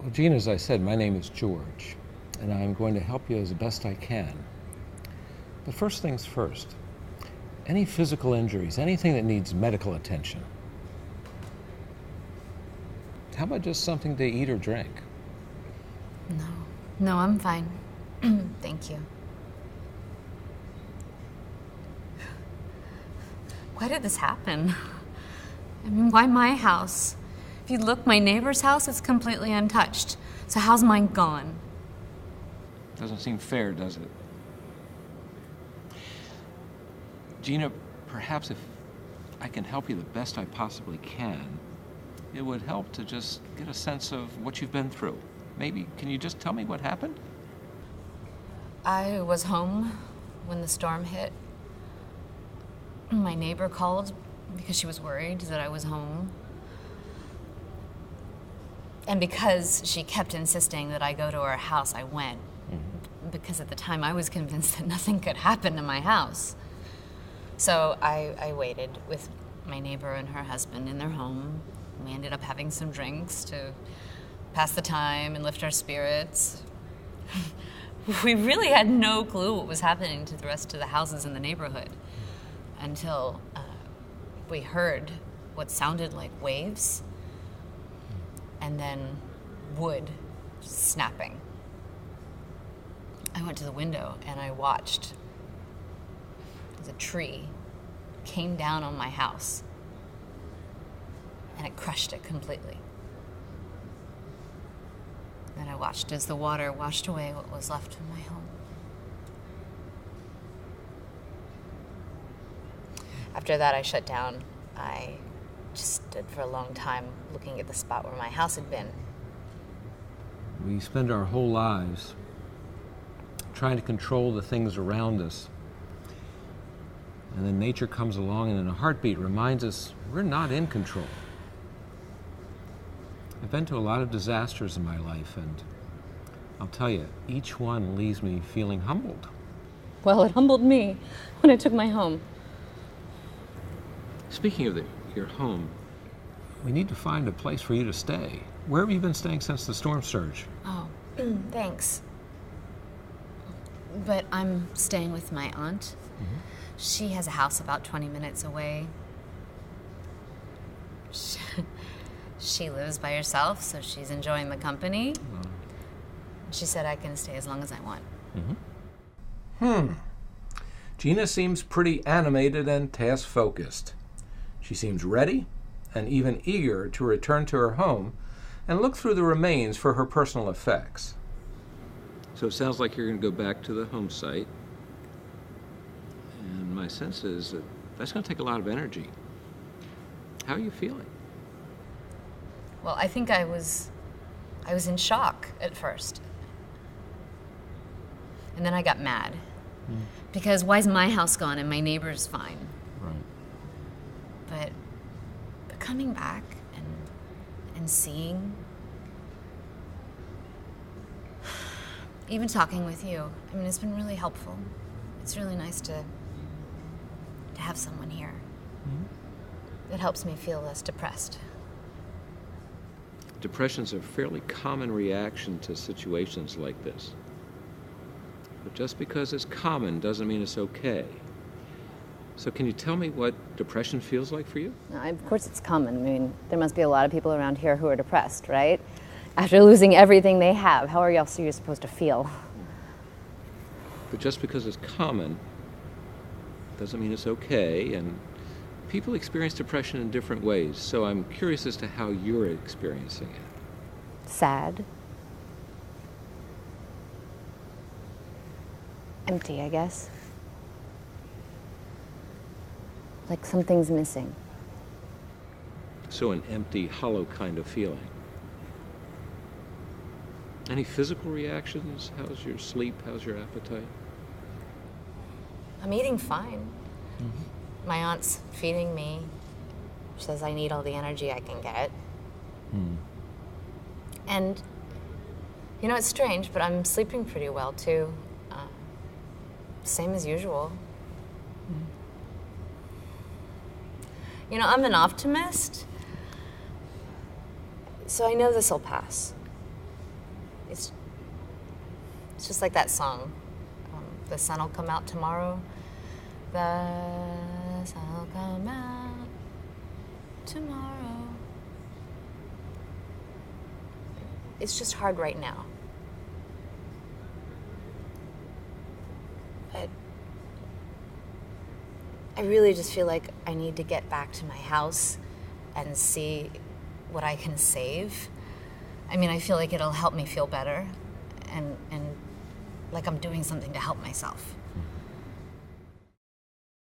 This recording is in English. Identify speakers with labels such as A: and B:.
A: Well, Gene, as I said, my name is George, and I'm going to help you as best I can. But first things first, any physical injuries, anything that needs medical attention? How about just something to eat or drink?
B: No, I'm fine. Thank you. Why did this happen? I mean, why my house? If you look, my neighbor's house is completely untouched. So how's mine gone?
A: Doesn't seem fair, does it? Gina, perhaps if I can help you the best I possibly can, it would help to just get a sense of what you've been through. Maybe, can you just tell me what happened?
B: I was home when the storm hit. My neighbor called because she was worried that I was home. And because she kept insisting that I go to her house, I went. Mm-hmm. Because at the time I was convinced that nothing could happen to my house. So I waited with my neighbor and her husband in their home. We ended up having some drinks to pass the time and lift our spirits. We really had no clue what was happening to the rest of the houses in the neighborhood until we heard what sounded like waves and then wood snapping. I went to the window and I watched as a tree came down on my house and it crushed it completely. Then I watched as the water washed away what was left of my home. After that, I shut down. I just stood for a long time looking at the spot where my house had been.
A: We spend our whole lives trying to control the things around us. And then nature comes along and in a heartbeat reminds us we're not in control. I've been to a lot of disasters in my life, and I'll tell you, each one leaves me feeling humbled.
B: Well, it humbled me when I took my home.
A: Speaking of your home, we need to find a place for you to stay. Where have you been staying since the storm surge?
B: Oh, thanks. But I'm staying with my aunt. Mm-hmm. She has a house about 20 minutes away. She lives by herself, so she's enjoying the company. Oh. She said I can stay as long as I want.
A: Mm-hmm. Gina seems pretty animated and task-focused. She seems ready and even eager to return to her home and look through the remains for her personal effects. So it sounds like you're going to go back to the home site. And my sense is that that's going to take a lot of energy. How are you feeling?
B: Well, I think I was in shock at first. And then I got mad. Because why is my house gone and my neighbor's fine? Right. But coming back and seeing, even talking with you, I mean, it's been really helpful. It's really nice to have someone here. Mm-hmm. It helps me feel less depressed.
A: Depression's a fairly common reaction to situations like this. But just because it's common doesn't mean it's okay. So can you tell me what depression feels like for you?
C: No, of course it's common. I mean, there must be a lot of people around here who are depressed, right? After losing everything they have, how else are you supposed to feel?
A: But just because it's common doesn't mean it's okay, and people experience depression in different ways, so I'm curious as to how you're experiencing it.
C: Sad. Empty, I guess. Like something's missing.
A: So an empty, hollow kind of feeling. Any physical reactions? How's your sleep? How's your appetite?
B: I'm eating fine. Mm-hmm. My aunt's feeding me. She says I need all the energy I can get. And, you know, it's strange, but I'm sleeping pretty well, too. Same as usual. You know, I'm an optimist, so I know this will pass. it's just like that song, The Sun Will Come Out Tomorrow. The sun will come out tomorrow. It's just hard right now. But I really just feel like I need to get back to my house and see what I can save. I mean, I feel like it'll help me feel better and like I'm doing something to help myself.